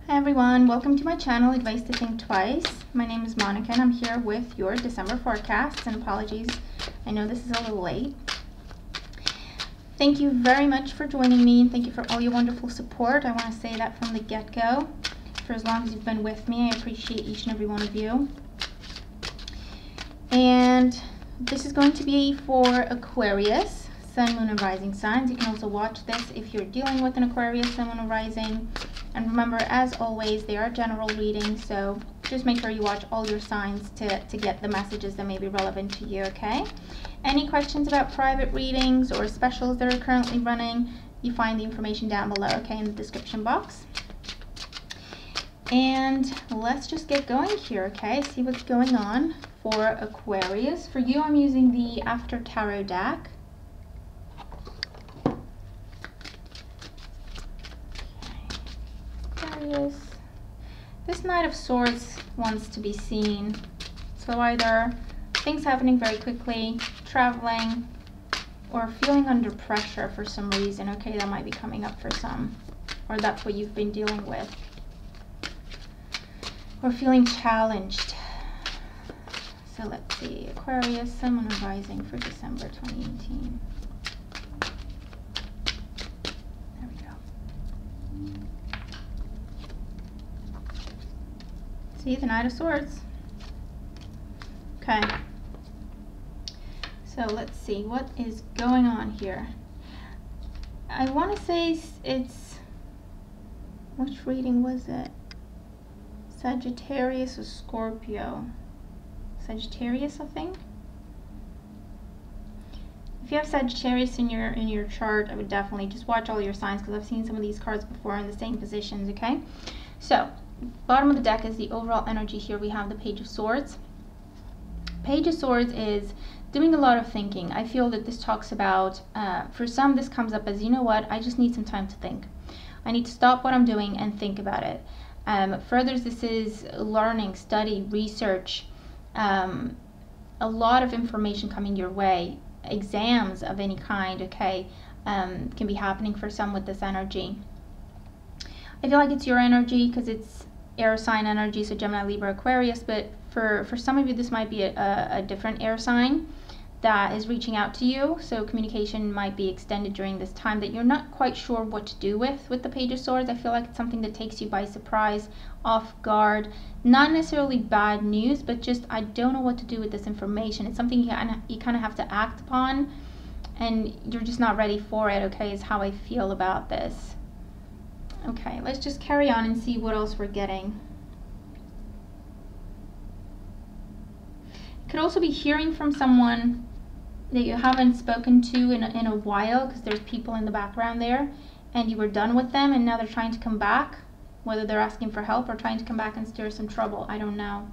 Hi everyone, welcome to my channel, Advice to Think Twice. My name is Monica and I'm here with your December forecast, and apologies, I know this is a little late. Thank you very much for joining me and thank you for all your wonderful support. I want to say that from the get-go. For as long as you've been with me, I appreciate each and every one of you. And this is going to be for Aquarius, Sun, Moon, and Rising signs. You can also watch this if you're dealing with an Aquarius, Sun, Moon, and Rising. And remember, as always, they are general readings, so just make sure you watch all your signs to get the messages that may be relevant to you, okay? Any questions about private readings or specials that are currently running, you find the information down below, okay, in the description box. And let's just get going here, okay? See what's going on for Aquarius. For you, I'm using the After Tarot deck. This Knight of Swords wants to be seen. So either things happening very quickly, traveling, or feeling under pressure for some reason. Okay, that might be coming up for some. Or that's what you've been dealing with. Or feeling challenged. So let's see. Aquarius, Sun, Moon, and Rising for December 2018. There we go. See, the Knight of Swords. Okay. So let's see what is going on here. I want to say it's, which reading was it? Sagittarius or Scorpio? Sagittarius, I think. If you have Sagittarius in your chart, I would definitely just watch all your signs, because I've seen some of these cards before in the same positions, okay? So bottom of the deck is the overall energy here. We have the Page of Swords. Page of Swords is doing a lot of thinking. I feel that this talks about, for some this comes up as, you know what, I just need some time to think. I need to stop what I'm doing and think about it. For others, this is learning, study, research, a lot of information coming your way, exams of any kind, okay, can be happening for some with this energy. I feel like it's your energy because it's air sign energy, so Gemini, Libra, Aquarius, but for some of you this might be a different air sign that is reaching out to you, so communication might be extended during this time that you're not quite sure what to do with the Page of Swords. I feel like it's something that takes you by surprise, off guard, not necessarily bad news, but just I don't know what to do with this information. It's something you kind of have to act upon and you're just not ready for it, okay, is how I feel about this. Okay, let's just carry on and see what else we're getting. You could also be hearing from someone that you haven't spoken to in a while, because there's people in the background there and you were done with them and now they're trying to come back, whether they're asking for help or trying to come back and stir some trouble, I don't know.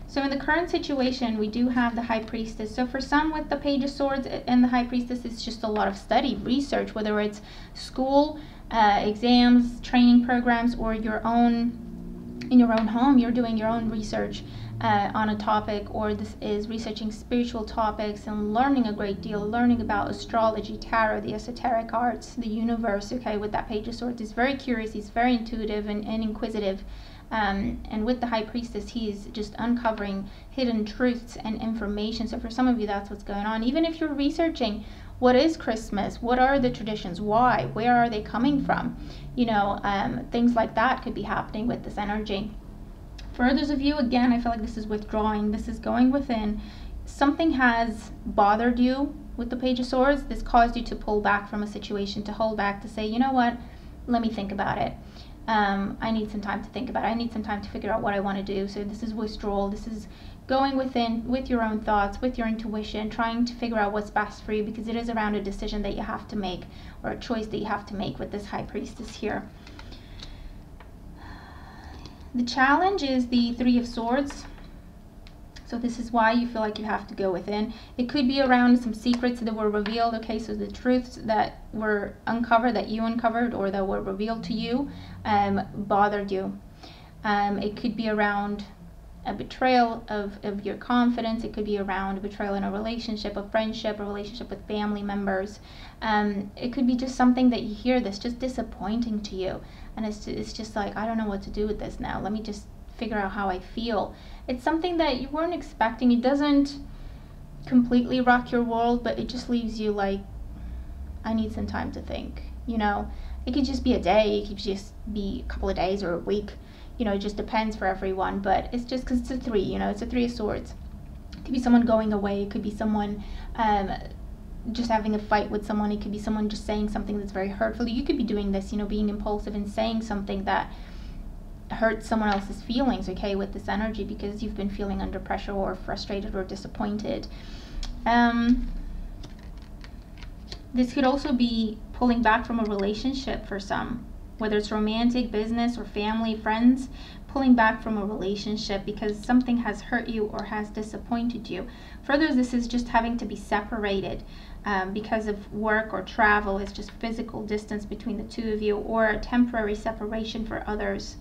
So in the current situation, we do have the High Priestess. So for some with the Page of Swords and the High Priestess, it's just a lot of study, research, whether it's school, exams, training programs, or in your own home, you're doing your own research on a topic, or this is researching spiritual topics and learning a great deal, learning about astrology, tarot, the esoteric arts, the universe, okay, with that Page of Swords. He's very curious, he's very intuitive and inquisitive. And with the High Priestess, he's just uncovering hidden truths and information. So for some of you, that's what's going on. Even if you're researching, what is Christmas? What are the traditions? Why? Where are they coming from? You know, things like that could be happening with this energy. For others of you, again, I feel like this is withdrawing. This is going within. Something has bothered you with the Page of Swords. This caused you to pull back from a situation, to hold back, to say, you know what, let me think about it. I need some time to think about it. I need some time to figure out what I want to do. So this is withdrawal. This is going within with your own thoughts, with your intuition, trying to figure out what's best for you, because it is around a decision that you have to make, or a choice that you have to make with this High Priestess here. The challenge is the Three of Swords. So this is why you feel like you have to go within. It could be around some secrets that were revealed, okay, so the truths that were uncovered, that you uncovered, or that were revealed to you, bothered you. It could be around a betrayal of your confidence. It could be around a betrayal in a relationship, a friendship, a relationship with family members. It could be just something that you hear that's just disappointing to you. and it's just like, I don't know what to do with this now. Let me just figure out how I feel. It's something that you weren't expecting. It doesn't completely rock your world, but it just leaves you like, I need some time to think, you know. It could just be a day, it could just be a couple of days or a week, you know, it just depends for everyone. But it's just because it's a 3, you know, it's a 3 of Swords. It could be someone going away, it could be someone just having a fight with someone, it could be someone just saying something that's very hurtful. You could be doing this, you know, being impulsive and saying something that hurts someone else's feelings, okay, with this energy, because you've been feeling under pressure or frustrated or disappointed. This could also be pulling back from a relationship for some, whether it's romantic, business, or family, friends, pulling back from a relationship because something has hurt you or has disappointed you. For others, this is just having to be separated because of work or travel. It's just physical distance between the two of you, or a temporary separation for others.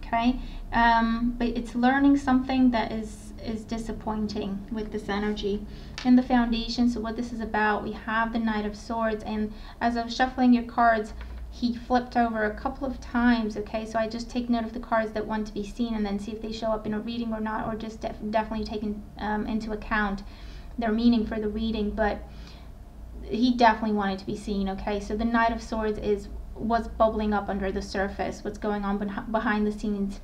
Okay, but it's learning something that is disappointing with this energy. In the foundation, so what this is about, we have the Knight of Swords, and as I was shuffling your cards, he flipped over a couple of times. Okay, so I just take note of the cards that want to be seen and then see if they show up in a reading or not, or just definitely taking into account their meaning for the reading. But he definitely wanted to be seen. Okay, so the Knight of Swords is what's bubbling up under the surface, what's going on behind the scenes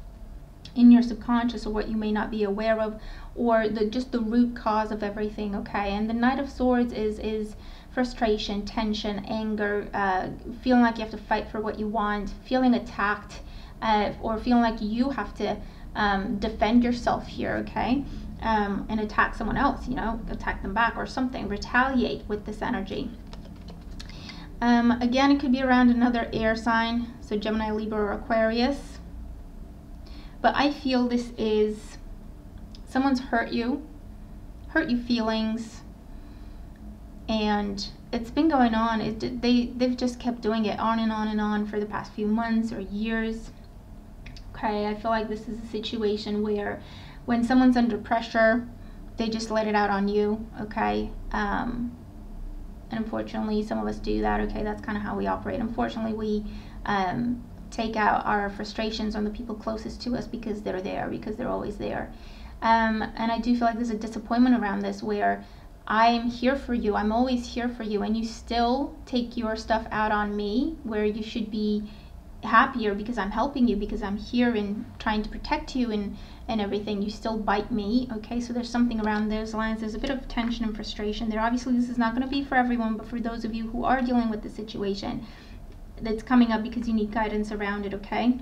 in your subconscious, or what you may not be aware of, or just the root cause of everything. Okay, and the Knight of Swords is frustration, tension, anger, feeling like you have to fight for what you want, feeling attacked, or feeling like you have to defend yourself here. Okay, and attack someone else, you know, attack them back or something, retaliate with this energy. Again, it could be around another air sign, so Gemini, Libra, or Aquarius. But I feel this is someone's hurt you feelings, and it's been going on. They've just kept doing it on and on and on for the past few months or years. Okay, I feel like this is a situation where when someone's under pressure, they just let it out on you. Okay, and unfortunately, some of us do that. Okay, that's kind of how we operate. Unfortunately, we take out our frustrations on the people closest to us because they're there, because they're always there. And I do feel like there's a disappointment around this, where I'm here for you, I'm always here for you, and you still take your stuff out on me, where you should be happier because I'm helping you, because I'm here and trying to protect you and everything. You still bite me. Okay, so there's something around those lines. There's a bit of tension and frustration there. Obviously, this is not going to be for everyone, but for those of you who are dealing with the situation, that's coming up because you need guidance around it. Okay,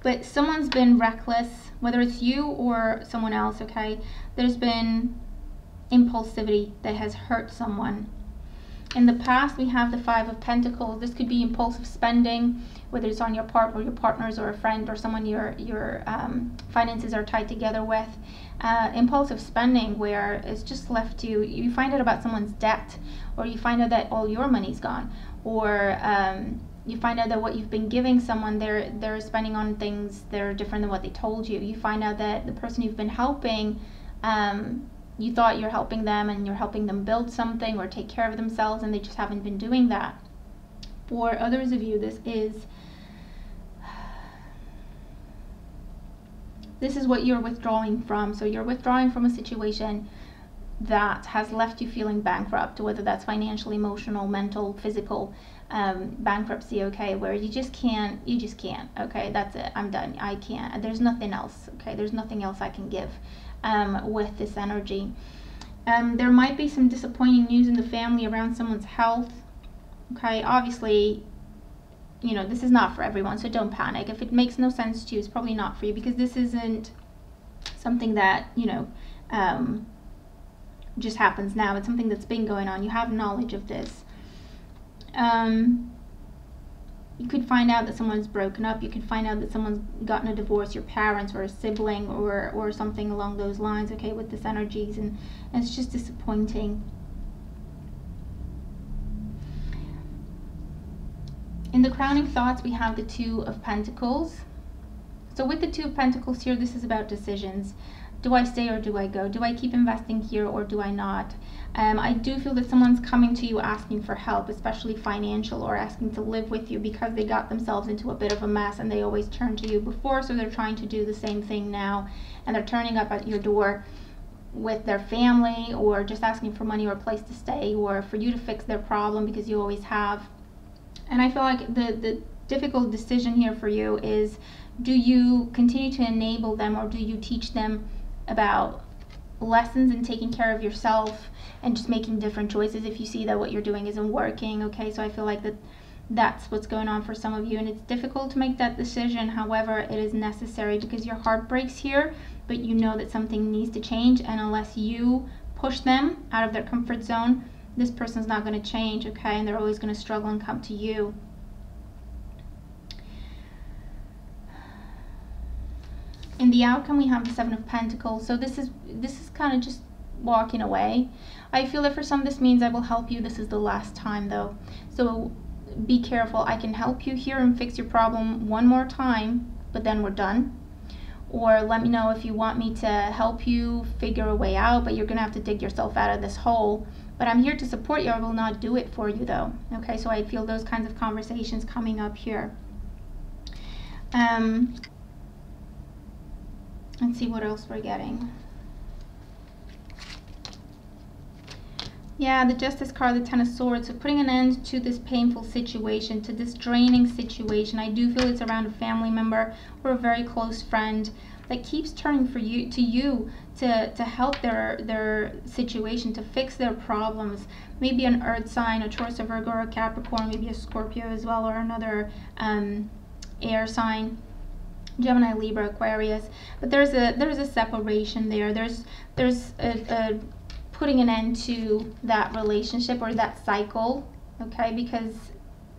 but someone's been reckless, whether it's you or someone else. Okay, there's been impulsivity that has hurt someone. In the past, we have the 5 of Pentacles. This could be impulsive spending, whether it's on your part or your partners or a friend or someone your finances are tied together with. Impulsive spending, where it's just left you find out about someone's debt, or you find out that all your money's gone, or you find out that what you've been giving someone, they're spending on things that are different than what they told you. You find out that the person you've been helping, you thought you're helping them and you're helping them build something or take care of themselves, and they just haven't been doing that. For others of you, this is what you're withdrawing from. So you're withdrawing from a situation that has left you feeling bankrupt, whether that's financial, emotional, mental, physical bankruptcy. Okay, where you just can't. Okay, that's it. I'm done. I can't. There's nothing else. Okay, there's nothing else I can give with this energy. There might be some disappointing news in the family around someone's health. Okay, obviously, you know, this is not for everyone, so don't panic. If it makes no sense to you, it's probably not for you, because this isn't something that, you know, just happens now. It's something that's been going on. You have knowledge of this. You could find out that someone's broken up. You could find out that someone's gotten a divorce, your parents or a sibling or something along those lines, okay, with this energies, and it's just disappointing. In the crowning thoughts, we have the 2 of Pentacles. So with the 2 of Pentacles here, this is about decisions. Do I stay or do I go? Do I keep investing here or do I not? I do feel that someone's coming to you asking for help, especially financial, or asking to live with you because they got themselves into a bit of a mess and they always turned to you before, so they're trying to do the same thing now, and they're turning up at your door with their family, or just asking for money or a place to stay, or for you to fix their problem because you always have. And I feel like the difficult decision here for you is, do you continue to enable them, or do you teach them about lessons and taking care of yourself and just making different choices if you see that what you're doing isn't working? Okay, so I feel like that's what's going on for some of you, and it's difficult to make that decision. However, it is necessary because your heart breaks here, but you know that something needs to change, and unless you push them out of their comfort zone, this person's not going to change, okay? And they're always going to struggle and come to you. In the outcome, we have the Seven of Pentacles. So this is kind of just walking away. I feel that for some this means I will help you. This is the last time though. So be careful. I can help you here and fix your problem one more time, but then we're done. Or let me know if you want me to help you figure a way out, but you're going to have to dig yourself out of this hole. But I'm here to support you. I will not do it for you though. Okay, so I feel those kinds of conversations coming up here. Let's see what else we're getting. Yeah, the Justice card, the Ten of Swords. So putting an end to this painful situation, to this draining situation. I do feel it's around a family member or a very close friend that keeps turning to you to help their situation, to fix their problems. Maybe an earth sign, a Taurus, a Virgo, or a Capricorn, maybe a Scorpio as well, or another air sign. Gemini, Libra, Aquarius. But there's a separation there. There's a putting an end to that relationship or that cycle, okay, because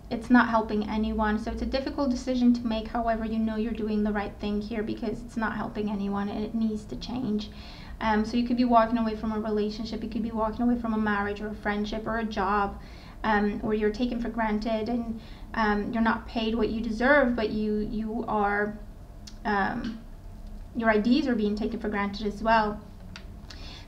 it's not helping anyone. So it's a difficult decision to make. However, you know you're doing the right thing here because it's not helping anyone and it needs to change. So you could be walking away from a relationship, you could be walking away from a marriage or a friendship or a job, or you're taken for granted and you're not paid what you deserve, but you are your ideas are being taken for granted as well.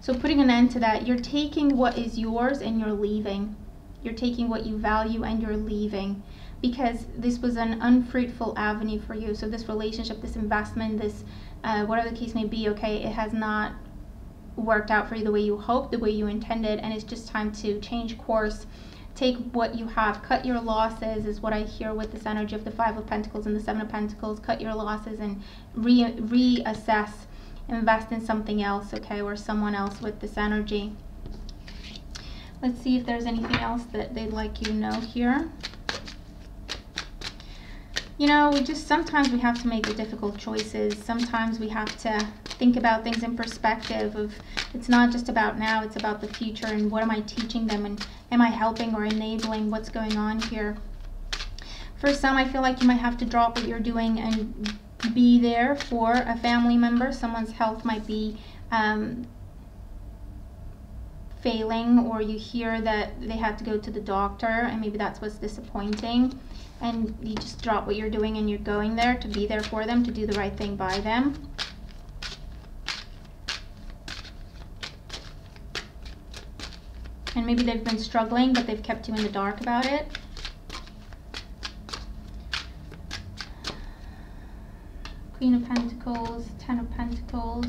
So putting an end to that, you're taking what is yours and you're leaving. You're taking what you value and you're leaving, because this was an unfruitful avenue for you. So this relationship, this investment, this whatever the case may be, okay, it has not worked out for you the way you hoped, the way you intended, and it's just time to change course. Take what you have, cut your losses is what I hear with this energy of the Five of Pentacles and the Seven of Pentacles. Cut your losses and reassess, invest in something else, okay, or someone else with this energy. Let's see if there's anything else that they'd like you to know here. You know, sometimes we have to make the difficult choices. Sometimes we have to think about things in perspective of, it's not just about now, it's about the future and what am I teaching them, and am I helping or enabling what's going on here. For some, I feel like you might have to drop what you're doing and be there for a family member. Someone's health might be failing, or you hear that they had to go to the doctor and maybe that's what's disappointing, and you just drop what you're doing and you're going there to be there for them, to do the right thing by them. And maybe they've been struggling, but they've kept you in the dark about it. Queen of Pentacles, Ten of Pentacles,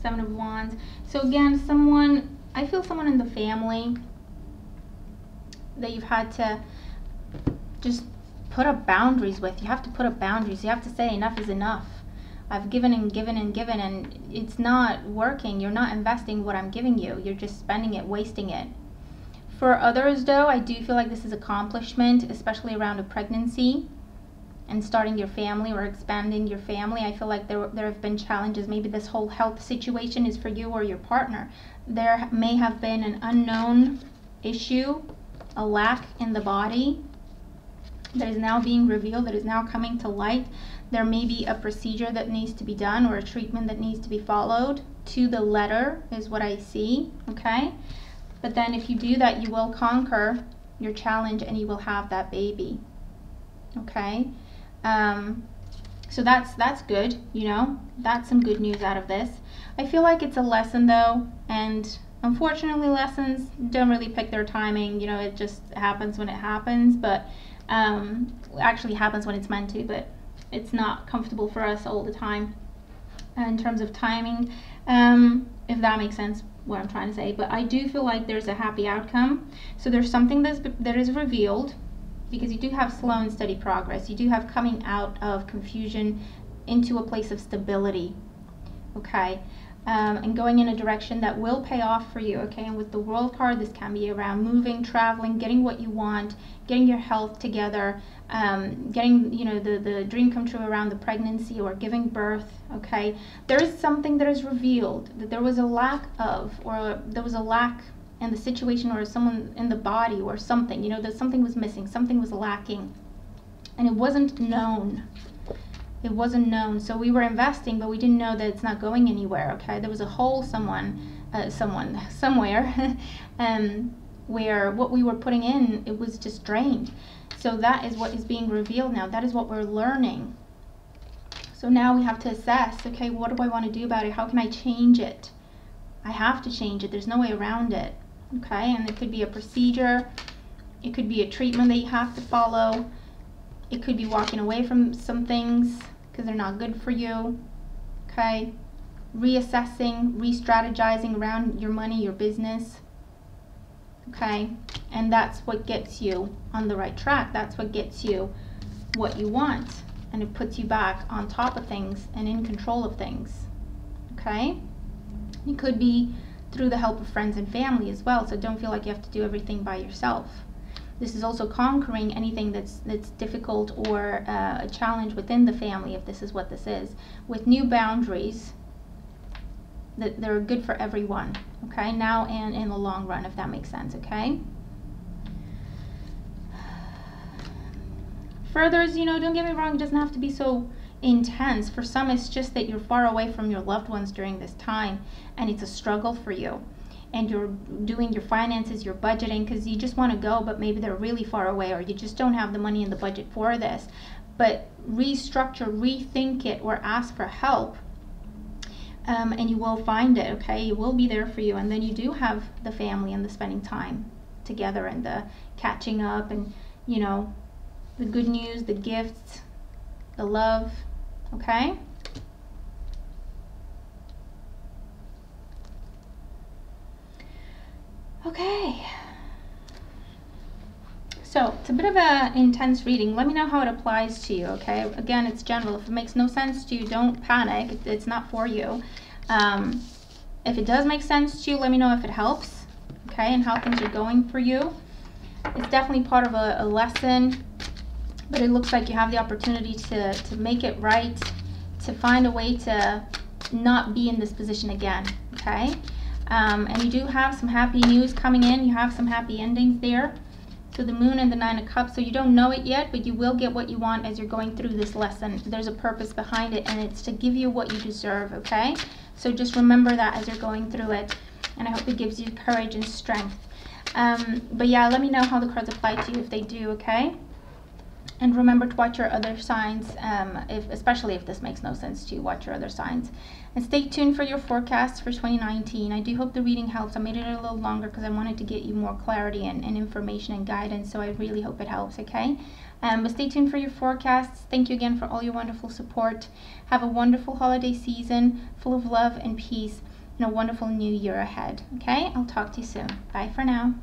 Seven of Wands. So again, I feel someone in the family that you've had to just put up boundaries with. You have to put up boundaries. You have to say enough is enough. I've given and given and given, and it's not working. You're not investing what I'm giving you. You're just spending it, wasting it. For others, though, I do feel like this is accomplishment, especially around a pregnancy and starting your family or expanding your family. I feel like there have been challenges. Maybe this whole health situation is for you or your partner. There may have been an unknown issue, a lack in the body that is now being revealed, that is now coming to light. There may be a procedure that needs to be done or a treatment that needs to be followed to the letter is what I see, okay? But then if you do that, you will conquer your challenge and you will have that baby, okay? So that's good, you know, that's some good news out of this. I feel like it's a lesson though, and unfortunately lessons don't really pick their timing, you know, it just happens when it happens, but actually happens when it's meant to, but it's not comfortable for us all the time in terms of timing, if that makes sense what I'm trying to say. But I do feel like there's a happy outcome. So there's something that is revealed, because you do have slow and steady progress. You do have coming out of confusion into a place of stability, okay? And going in a direction that will pay off for you, okay? And with the World card, this can be around moving, traveling, getting what you want, getting your health together, getting, you know, the dream come true around the pregnancy or giving birth, okay? There is something that is revealed, that there was a lack of, or there was a lack in the situation, or someone in the body or something, you know, that something was missing, something was lacking, and it wasn't known. It wasn't known. So we were investing, but we didn't know that it's not going anywhere, okay? There was a hole somewhere, where what we were putting in, it was just drained. So that is what is being revealed now. That is what we're learning. So now we have to assess, okay, what do I want to do about it? How can I change it? I have to change it. There's no way around it, okay? And it could be a procedure. It could be a treatment that you have to follow. It could be walking away from some things because they're not good for you, okay? Reassessing, re-strategizing around your money, your business, okay? And that's what gets you on the right track. That's what gets you what you want, and it puts you back on top of things and in control of things, okay? It could be through the help of friends and family as well, so don't feel like you have to do everything by yourself. This is also conquering anything that's difficult or a challenge within the family, if this is what this is, with new boundaries that they're good for everyone, okay, now and in the long run, if that makes sense, okay? Further, you know, don't get me wrong, it doesn't have to be so intense. For some, it's just that you're far away from your loved ones during this time, and it's a struggle for you. And you're doing your finances, you're budgeting, because you just want to go, but maybe they're really far away, or you just don't have the money in the budget for this. But restructure, rethink it, or ask for help, and you will find it, okay? It will be there for you. And then you do have the family and the spending time together and the catching up and, you know, the good news, the gifts, the love, okay? Okay, so it's a bit of an intense reading. Let me know how it applies to you, okay? Again, it's general. If it makes no sense to you, don't panic. It's not for you. If it does make sense to you, let me know if it helps, okay, and how things are going for you. It's definitely part of a lesson, but it looks like you have the opportunity to make it right, to find a way to not be in this position again, okay? And you do have some happy news coming in. You have some happy endings there. So the Moon and the Nine of Cups. So you don't know it yet, but you will get what you want as you're going through this lesson. There's a purpose behind it, and it's to give you what you deserve, okay? So just remember that as you're going through it. And I hope it gives you courage and strength. But yeah, let me know how the cards apply to you if they do, okay? And remember to watch your other signs, especially if this makes no sense to you, watch your other signs. And stay tuned for your forecast for 2019. I do hope the reading helps. I made it a little longer because I wanted to get you more clarity and information and guidance, so I really hope it helps, okay? But stay tuned for your forecasts. Thank you again for all your wonderful support. Have a wonderful holiday season full of love and peace, and a wonderful new year ahead, okay? I'll talk to you soon. Bye for now.